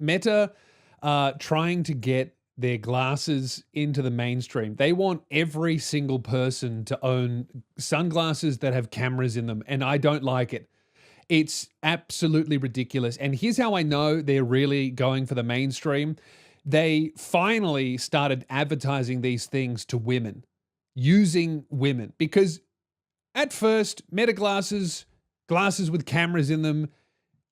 Meta trying to get their glasses into the mainstream. They want every single person to own sunglasses that have cameras in them, and I don't like it. It's absolutely ridiculous. And here's how I know they're really going for the mainstream. They finally started advertising these things to women, using women, because at first, Meta glasses, glasses with cameras in them,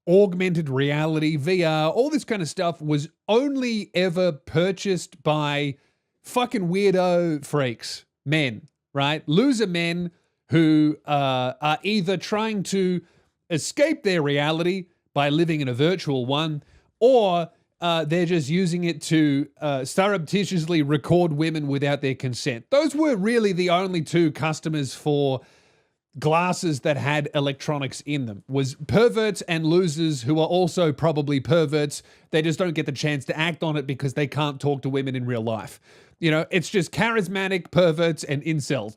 augmented reality, VR, all this kind of stuff was only ever purchased by fucking weirdo freaks, men, right? Loser men who are either trying to escape their reality by living in a virtual one, or they're just using it to surreptitiously record women without their consent. Those were really the only two customers for glasses that had electronics in them, was perverts and losers who are also probably perverts. They just don't get the chance to act on it because they can't talk to women in real life. You know, it's just charismatic perverts and incels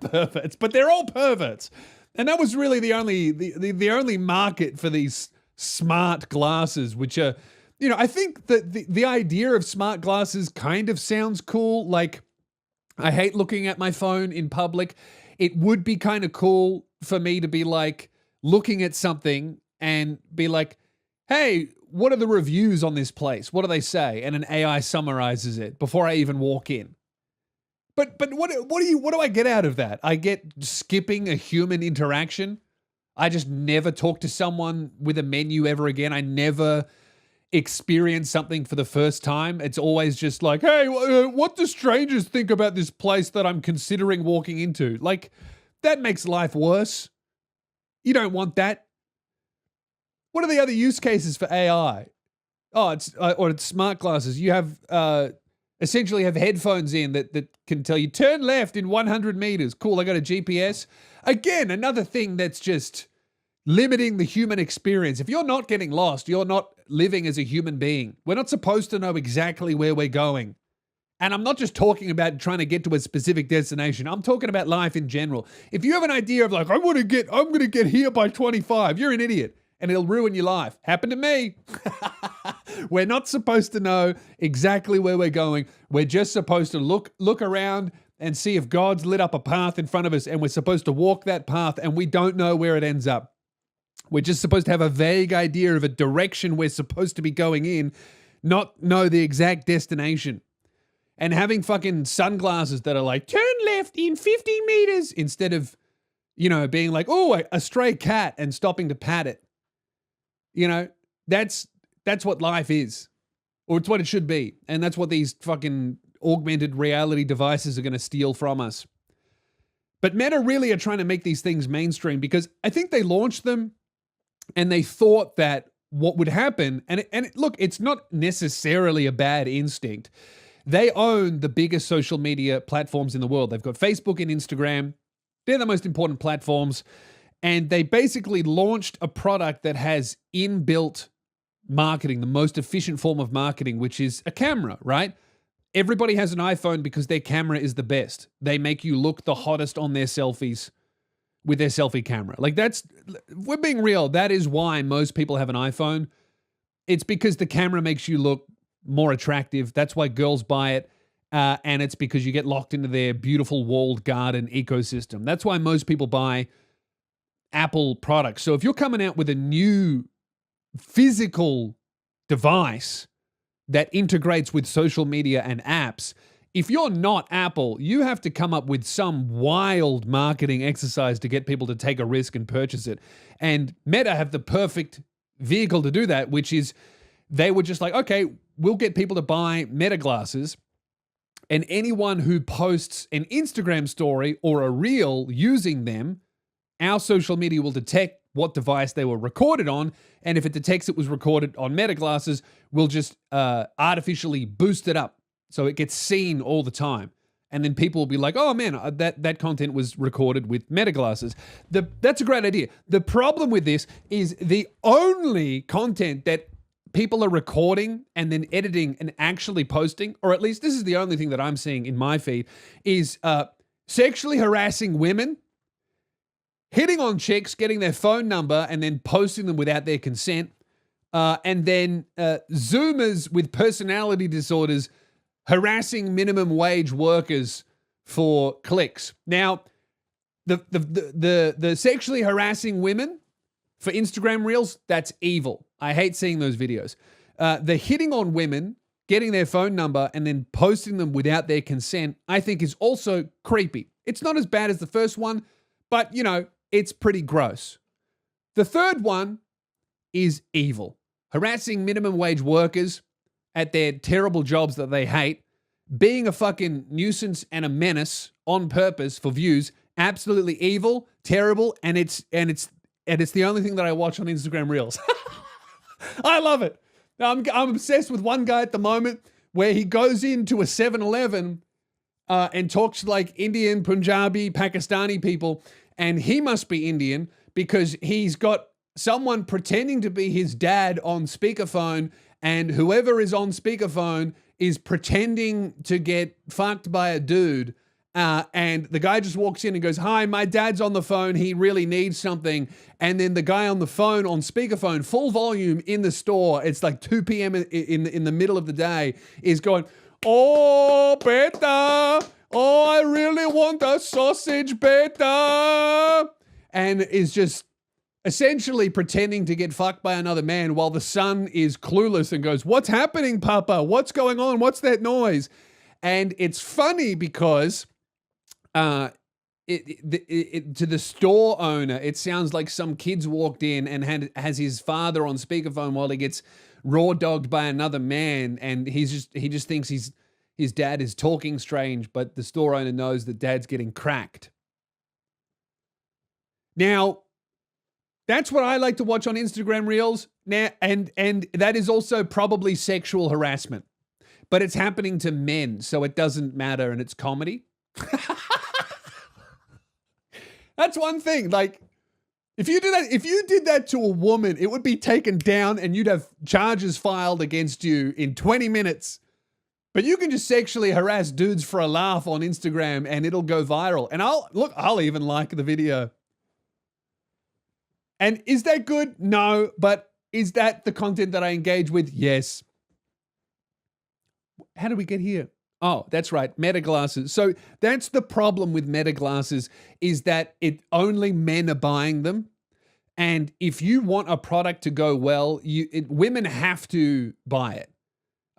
perverts, but they're all perverts. And that was really the only market for these smart glasses, which are, you know, I think that the idea of smart glasses kind of sounds cool. Like, I hate looking at my phone in public. It would be kind of cool for me to be like looking at something and be like, hey, what are the reviews on this place? What do they say? And an AI summarizes it before I even walk in. But what do I get out of that? I get skipping a human interaction. I just never talk to someone with a menu ever again. I never experience something for the first time. It's always just like, hey, what do strangers think about this place that I'm considering walking into? Like, that makes life worse. You don't want that. What are the other use cases for AI? Oh, it's smart glasses. You have essentially have headphones in that can tell you turn left in 100 meters. Cool, I got a GPS. Again, another thing that's just limiting the human experience. If you're not getting lost, you're not living as a human being. We're not supposed to know exactly where we're going. And I'm not just talking about trying to get to a specific destination. I'm talking about life in general. If you have an idea of like, I'm going to get here by 25, you're an idiot and it'll ruin your life. Happened to me. We're not supposed to know exactly where we're going. We're just supposed to look around and see if God's lit up a path in front of us, and we're supposed to walk that path, and we don't know where it ends up. We're just supposed to have a vague idea of a direction we're supposed to be going in, not know the exact destination. And having fucking sunglasses that are like, turn left in 50 meters, instead of, you know, being like, oh, a stray cat and stopping to pat it. You know, that's what life is. Or it's what it should be. And that's what these fucking augmented reality devices are going to steal from us. But Meta really are trying to make these things mainstream because I think they launched them and they thought that what would happen, and look, it's not necessarily a bad instinct. They own the biggest social media platforms in the world. They've got Facebook and Instagram. They're the most important platforms. And they basically launched a product that has inbuilt marketing, the most efficient form of marketing, which is a camera, right? Everybody has an iPhone because their camera is the best. They make you look the hottest on their selfies with their selfie camera. Like, we're being real. That is why most people have an iPhone. It's because the camera makes you look more attractive. That's why girls buy it. And it's because you get locked into their beautiful walled garden ecosystem. That's why most people buy Apple products. So if you're coming out with a new physical device that integrates with social media and apps, if you're not Apple, you have to come up with some wild marketing exercise to get people to take a risk and purchase it. And Meta have the perfect vehicle to do that, which is they were just like, okay, we'll get people to buy Meta glasses, and anyone who posts an Instagram story or a reel using them, our social media will detect what device they were recorded on, and if it detects it was recorded on Meta glasses, we'll just artificially boost it up so it gets seen all the time. And then people will be like, oh man, that content was recorded with Meta glasses. That's a great idea. The problem with this is the only content that people are recording and then editing and actually posting, or at least this is the only thing that I'm seeing in my feed, is sexually harassing women, hitting on chicks, getting their phone number, and then posting them without their consent, And then Zoomers with personality disorders harassing minimum wage workers for clicks. Now, the sexually harassing women for Instagram Reels, that's evil. I hate seeing those videos. The hitting on women, getting their phone number and then posting them without their consent, I think is also creepy. It's not as bad as the first one, but, you know, it's pretty gross. The third one is evil. Harassing minimum wage workers at their terrible jobs that they hate, being a fucking nuisance and a menace on purpose for views, absolutely evil, terrible, and it's the only thing that I watch on Instagram Reels. I love it. I'm obsessed with one guy at the moment where he goes into a 7-Eleven and talks like Indian, Punjabi, Pakistani people, and he must be Indian because he's got someone pretending to be his dad on speakerphone, and whoever is on speakerphone is pretending to get fucked by a dude. And the guy just walks in and goes, "Hi, my dad's on the phone. He really needs something." And then the guy on the phone, on speakerphone, full volume in the store, it's like 2 p.m. in the middle of the day, is going, "Oh, beta. Oh, I really want a sausage, beta." And is just essentially pretending to get fucked by another man while the son is clueless and goes, "What's happening, Papa? What's going on? What's that noise?" And it's funny because to the store owner, it sounds like some kids walked in and has his father on speakerphone while he gets raw dogged by another man, and he just thinks his dad is talking strange, but the store owner knows that dad's getting cracked. Now, that's what I like to watch on Instagram Reels. Now, and that is also probably sexual harassment, but it's happening to men, so it doesn't matter, and it's comedy. That's one thing. Like, if you did that to a woman, it would be taken down and you'd have charges filed against you in 20 minutes. But you can just sexually harass dudes for a laugh on Instagram and it'll go viral. And I'll even like the video. And is that good? No. But is that the content that I engage with? Yes. How did we get here? Oh, that's right. Meta glasses. So that's the problem with meta glasses, is that only men are buying them. And if you want a product to go well, women have to buy it.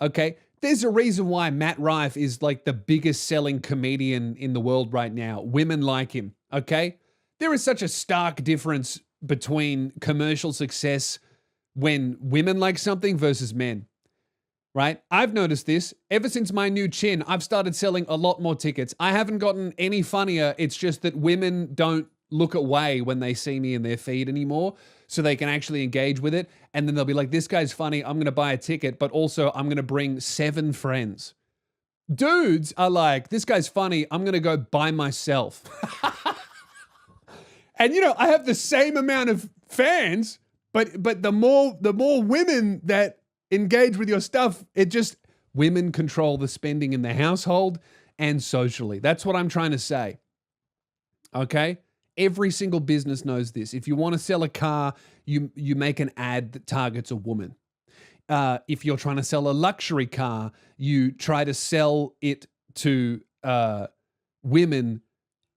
Okay? There's a reason why Matt Rife is like the biggest selling comedian in the world right now. Women like him. Okay? There is such a stark difference between commercial success when women like something versus men. Right? I've noticed this. Ever since my new chin, I've started selling a lot more tickets. I haven't gotten any funnier. It's just that women don't look away when they see me in their feed anymore, so they can actually engage with it. And then they'll be like, "This guy's funny. I'm going to buy a ticket, but also I'm going to bring 7 friends." Dudes are like, "This guy's funny. I'm going to go by myself." And, you know, I have the same amount of fans, but the more women that engage with your stuff, women control the spending in the household and socially. That's what I'm trying to say. Okay? Every single business knows this. If you want to sell a car, you make an ad that targets a woman. If you're trying to sell a luxury car, you try to sell it to women.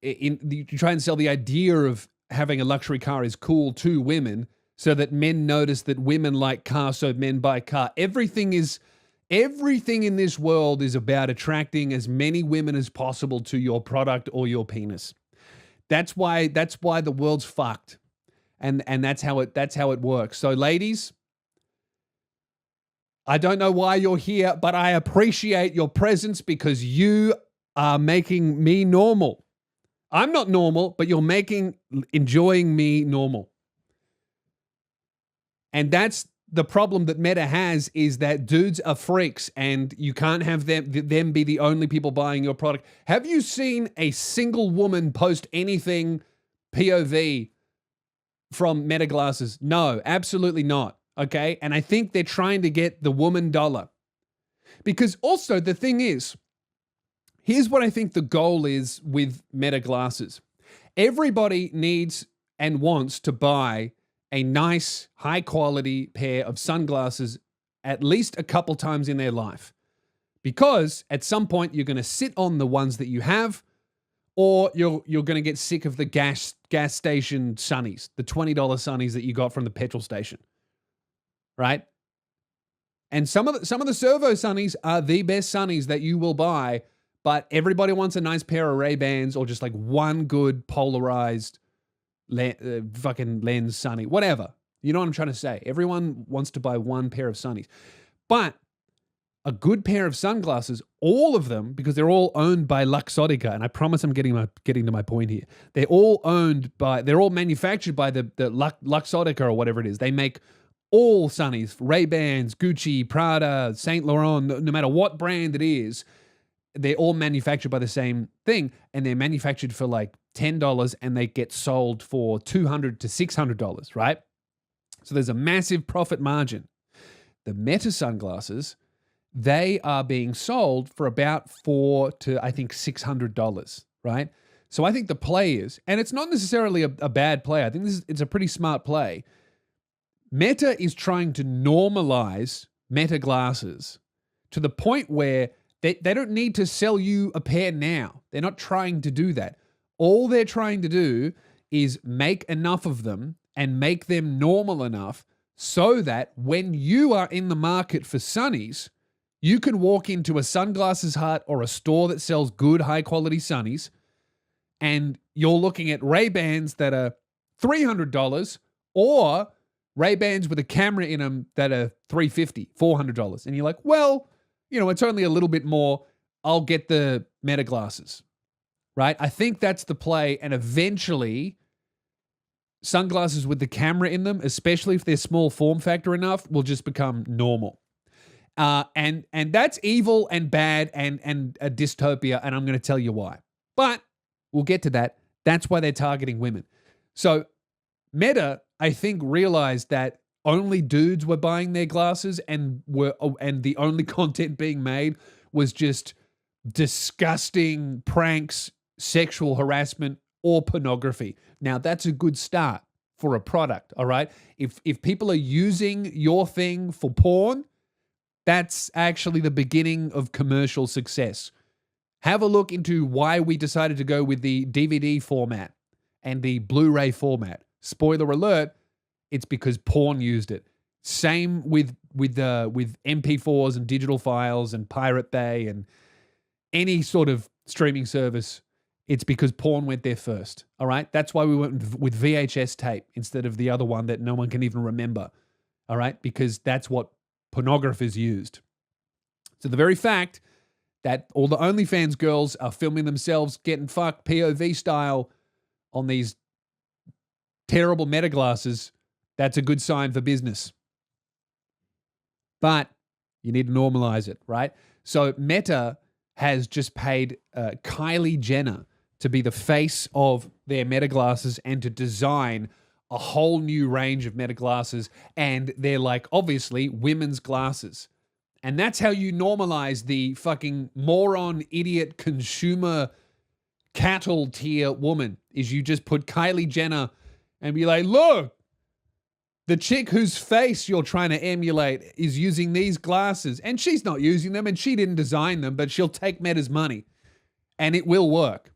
You try and sell the idea of having a luxury car is cool to women, so that men notice that women like cars, so men buy a car. Everything in this world is about attracting as many women as possible to your product or your penis. That's why the world's fucked. And that's how it works. So ladies, I don't know why you're here, but I appreciate your presence because you are making me normal. I'm not normal, but you're enjoying me normal. And that's the problem that Meta has, is that dudes are freaks and you can't have them be the only people buying your product. Have you seen a single woman post anything POV from Meta glasses? No, absolutely not. Okay? And I think they're trying to get the woman dollar. Because also the thing is, here's what I think the goal is with Meta glasses. Everybody needs and wants to buy a nice, high quality pair of sunglasses at least a couple times in their life. Because at some point you're going to sit on the ones that you have, or you're going to get sick of the gas station sunnies, the $20 sunnies that you got from the petrol station. Right? And some of the servo sunnies are the best sunnies that you will buy, but everybody wants a nice pair of Ray-Bans or just like one good polarized fucking lens sunny, whatever. You know what I'm trying to say? Everyone wants to buy one pair of sunnies. But a good pair of sunglasses, all of them, because they're all owned by Luxottica, and I promise I'm getting to my point here. They're all manufactured by the Luxottica or whatever it is. They make all sunnies, Ray-Bans, Gucci, Prada, Saint Laurent, no matter what brand it is, they're all manufactured by the same thing, and they're manufactured for like $10 and they get sold for $200 to $600, right? So there's a massive profit margin. The Meta sunglasses, they are being sold for about $400 to I think $600, right? So I think the play is, and it's not necessarily a bad play. I think it's a pretty smart play. Meta is trying to normalize Meta glasses to the point where they don't need to sell you a pair now. They're not trying to do that. All they're trying to do is make enough of them and make them normal enough so that when you are in the market for sunnies, you can walk into a Sunglasses Hut or a store that sells good, high-quality sunnies, and you're looking at Ray-Bans that are $300 or Ray-Bans with a camera in them that are $350, $400. And you're like, well, you know, it's only a little bit more. I'll get the Meta glasses, right? I think that's the play. And eventually, sunglasses with the camera in them, especially if they're small form factor enough, will just become normal. And that's evil and bad and a dystopia, and I'm going to tell you why. But we'll get to that. That's why they're targeting women. So Meta, I think, realized that only dudes were buying their glasses and the only content being made was just disgusting pranks, sexual harassment, or pornography. Now, that's a good start for a product, all right? If people are using your thing for porn, that's actually the beginning of commercial success. Have a look into why we decided to go with the DVD format and the Blu-ray format. Spoiler alert, it's because porn used it. Same with MP4s and digital files and Pirate Bay and any sort of streaming service. It's because porn went there first, all right? That's why we went with VHS tape instead of the other one that no one can even remember, all right? Because that's what pornographers used. So the very fact that all the OnlyFans girls are filming themselves getting fucked POV style on these terrible Meta glasses, that's a good sign for business. But you need to normalize it, right? So Meta has just paid Kylie Jenner to be the face of their Meta glasses and to design a whole new range of Meta glasses, and they're like, obviously, women's glasses. And that's how you normalize the fucking moron, idiot, consumer, cattle tier woman, is you just put Kylie Jenner and be like, look, the chick whose face you're trying to emulate is using these glasses, and she's not using them, and she didn't design them, but she'll take Meta's money, and it will work.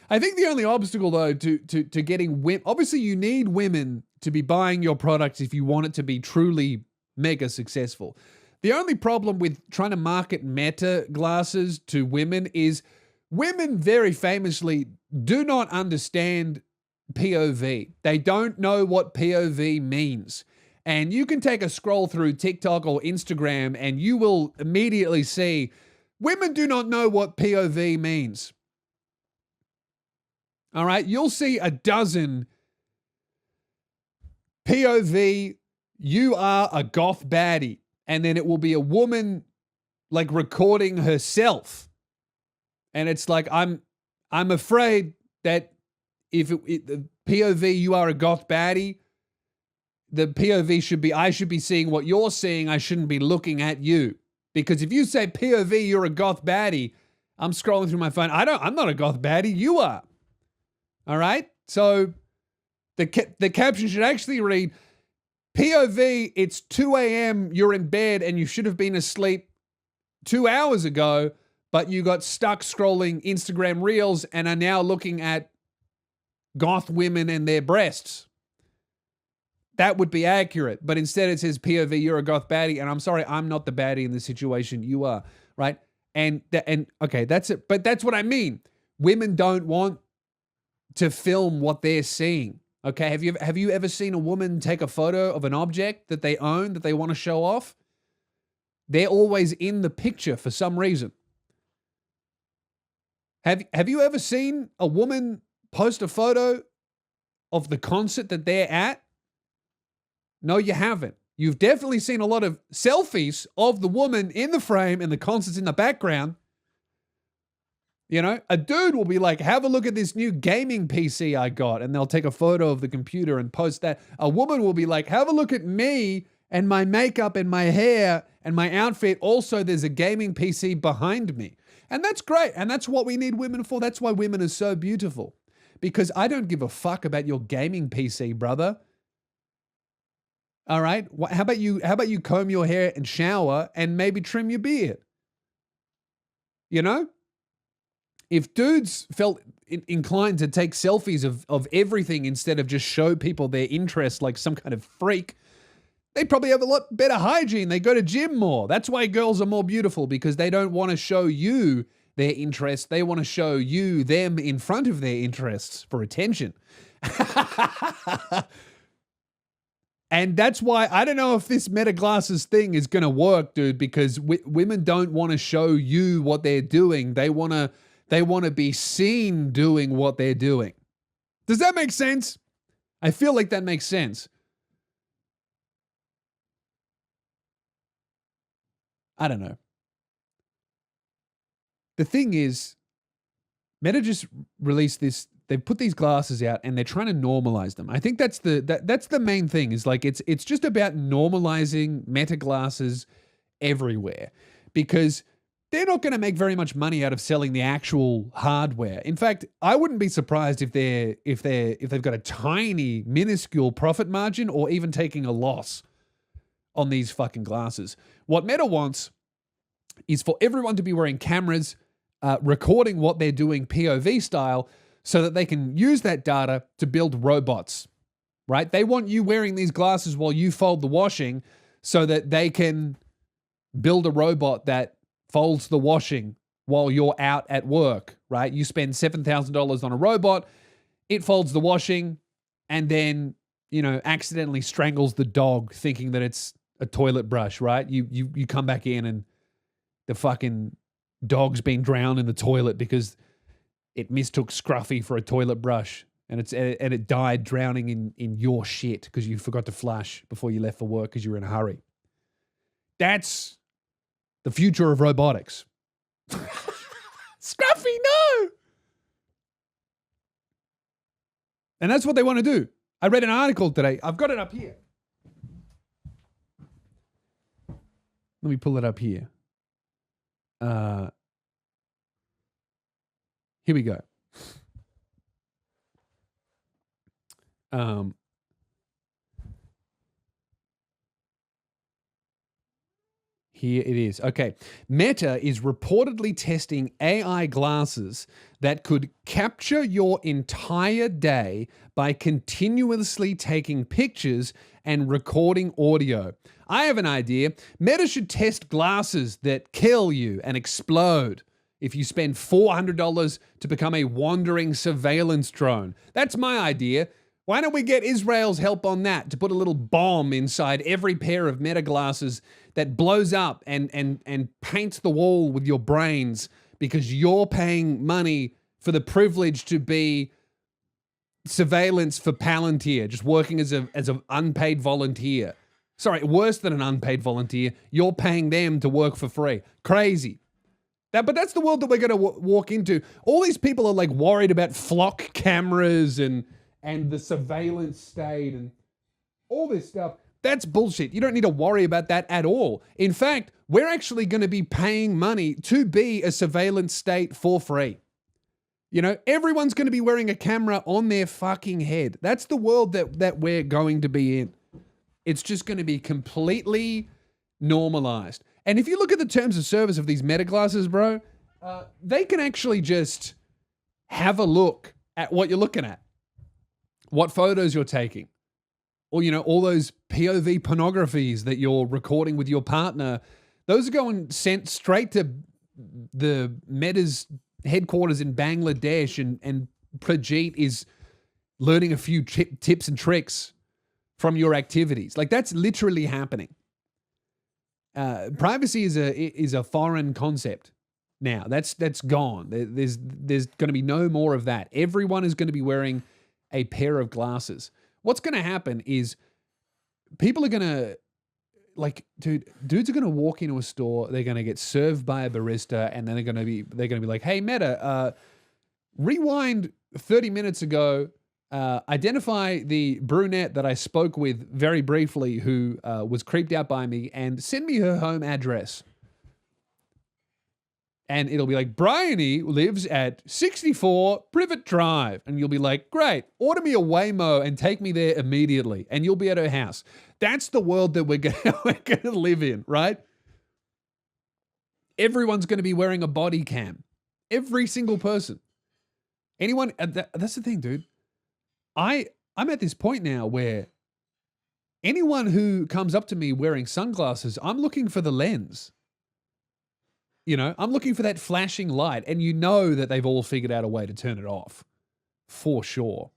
I think the only obstacle, though, to getting women, obviously you need women to be buying your products if you want it to be truly mega successful. The only problem with trying to market Meta glasses to women is women very famously do not understand POV. They don't know what POV means. And you can take a scroll through TikTok or Instagram and you will immediately see women do not know what POV means. All right, you'll see a dozen POV, you are a goth baddie, and then it will be a woman like recording herself. And it's like, I'm afraid that if the POV, you are a goth baddie, the POV should be, I should be seeing what you're seeing, I shouldn't be looking at you. Because if you say POV, you're a goth baddie, I'm scrolling through my phone, I'm not a goth baddie, you are. All right? So The caption should actually read, POV, it's 2 a.m., you're in bed and you should have been asleep 2 hours ago, but you got stuck scrolling Instagram Reels and are now looking at goth women and their breasts. That would be accurate. But instead it says, POV, you're a goth baddie. And I'm sorry, I'm not the baddie in this situation. You are, right? And okay, that's it. But that's what I mean. Women don't want to film what they're seeing. Okay, have you ever seen a woman take a photo of an object that they own, that they want to show off? They're always in the picture for some reason. Have you ever seen a woman post a photo of the concert that they're at? No, you haven't. You've definitely seen a lot of selfies of the woman in the frame and the concerts in the background. You know, a dude will be like, have a look at this new gaming PC I got, and they'll take a photo of the computer and post that. A woman will be like, have a look at me and my makeup and my hair and my outfit. Also, there's a gaming PC behind me. And that's great. And that's what we need women for. That's why women are so beautiful. Because I don't give a fuck about your gaming PC, brother. All right? How about you comb your hair and shower and maybe trim your beard? You know? If dudes felt inclined to take selfies of everything instead of just show people their interest like some kind of freak, they'd probably have a lot better hygiene. They go to gym more. That's why girls are more beautiful, because they don't want to show you their interests. They want to show you them in front of their interests for attention. And that's why I don't know if this Meta Glasses thing is going to work, dude, because women don't want to show you what they're doing. They want to be seen doing what they're doing. Does that make sense? I feel like that makes sense. I don't know. The thing is, Meta just released this. They've put these glasses out and they're trying to normalize them. I think that's the main thing, is like it's just about normalizing Meta Glasses everywhere, because they're not going to make very much money out of selling the actual hardware. In fact, I wouldn't be surprised if they've got a tiny, minuscule profit margin, or even taking a loss on these fucking glasses. What Meta wants is for everyone to be wearing cameras, recording what they're doing POV style, so that they can use that data to build robots, right? They want you wearing these glasses while you fold the washing, so that they can build a robot that folds the washing while you're out at work, right? You spend $7,000 on a robot, it folds the washing, and then, you know, accidentally strangles the dog thinking that it's a toilet brush, right? You come back in and the fucking dog's been drowned in the toilet because it mistook Scruffy for a toilet brush, and it died drowning in your shit because you forgot to flush before you left for work because you were in a hurry. That's the future of robotics. Scruffy, no! And that's what they want to do. I read an article today. I've got it up here. Let me pull it up here. Here we go. Here it is. Okay. Meta is reportedly testing AI glasses that could capture your entire day by continuously taking pictures and recording audio. I have an idea. Meta should test glasses that kill you and explode if you spend $400 to become a wandering surveillance drone. That's my idea. Why don't we get Israel's help on that, to put a little bomb inside every pair of Meta glasses that blows up and paints the wall with your brains because you're paying money for the privilege to be surveillance for Palantir, just working as an unpaid volunteer. Sorry, worse than an unpaid volunteer. You're paying them to work for free. Crazy. But that's the world that we're going to walk into. All these people are like worried about flock cameras and the surveillance state and all this stuff. That's bullshit. You don't need to worry about that at all. In fact, we're actually going to be paying money to be a surveillance state for free. You know, everyone's going to be wearing a camera on their fucking head. That's the world that we're going to be in. It's just going to be completely normalized. And if you look at the terms of service of these Meta glasses, bro, they can actually just have a look at what you're looking at, what photos you're taking, or, you know, all those POV pornographies that you're recording with your partner. Those are going sent straight to the Meta's headquarters in Bangladesh, and Prajeet is learning a few tips and tricks from your activities. Like, that's literally happening. Privacy is a foreign concept now. That's gone. There's going to be no more of that. Everyone is going to be wearing a pair of glasses. What's going to happen is people are going to, like, dudes are going to walk into a store, they're going to get served by a barista, and then they're going to be like, "Hey, Meta, rewind 30 minutes ago, identify the brunette that I spoke with very briefly who was creeped out by me, and send me her home address." And it'll be like, "Bryony lives at 64 Privet Drive." And you'll be like, "Great, order me a Waymo and take me there immediately." And you'll be at her house. That's the world that we're gonna live in, right? Everyone's going to be wearing a body cam. Every single person. Anyone, that's the thing, dude. I'm at this point now where anyone who comes up to me wearing sunglasses, I'm looking for the lens. You know, I'm looking for that flashing light, and you know that they've all figured out a way to turn it off, for sure.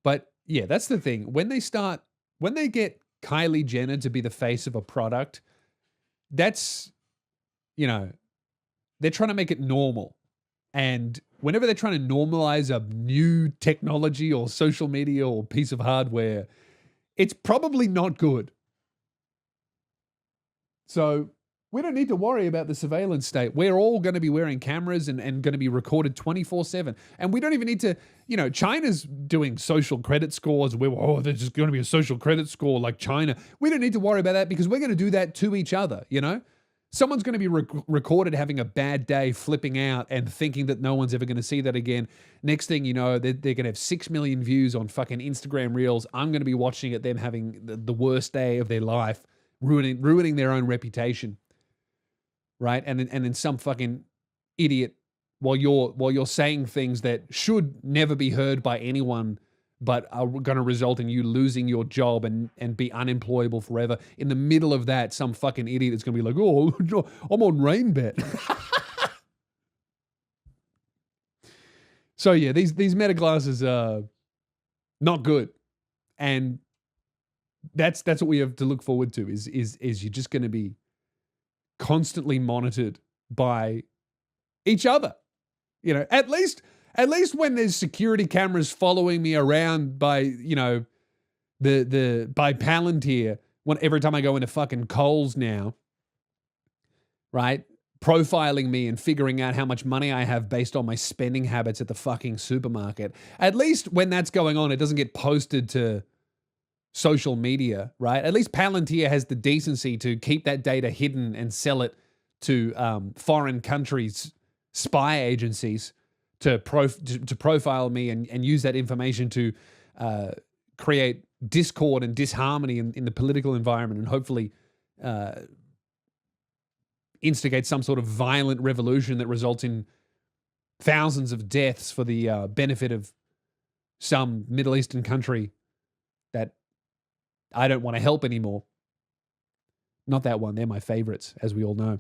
But yeah, that's the thing. When they get Kylie Jenner to be the face of a product, that's, you know, they're trying to make it normal. And whenever they're trying to normalize a new technology or social media or piece of hardware, it's probably not good. So we don't need to worry about the surveillance state. We're all going to be wearing cameras and going to be recorded 24/7. And we don't even need to, you know, China's doing social credit scores. There's just going to be a social credit score like China. We don't need to worry about that because we're going to do that to each other, you know? Someone's going to be recorded having a bad day, flipping out and thinking that no one's ever going to see that again. Next thing you know, they're going to have 6 million views on fucking Instagram Reels. I'm going to be watching it, them having the worst day of their life, ruining their own reputation. Right? And then some fucking idiot, while you're saying things that should never be heard by anyone, but are going to result in you losing your job and be unemployable forever. In the middle of that, some fucking idiot is going to be like, "Oh, I'm on Rainbet." So yeah, these Meta glasses are not good, and that's what we have to look forward to. Is you're just going to be constantly monitored by each other. You know, at least when there's security cameras following me around by, you know, by Palantir, every time I go into fucking Coles now, right? Profiling me and figuring out how much money I have based on my spending habits at the fucking supermarket. At least when that's going on, it doesn't get posted to social media, right? At least Palantir has the decency to keep that data hidden and sell it to foreign countries' spy agencies to profile me and use that information to create discord and disharmony in the political environment, and hopefully instigate some sort of violent revolution that results in thousands of deaths for the benefit of some Middle Eastern country that I don't want to help anymore. Not that one. They're my favorites, as we all know.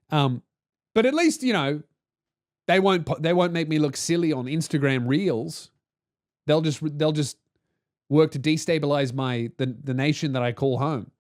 But at least, you know, they won't make me look silly on Instagram Reels. They'll just work to destabilize the nation that I call home.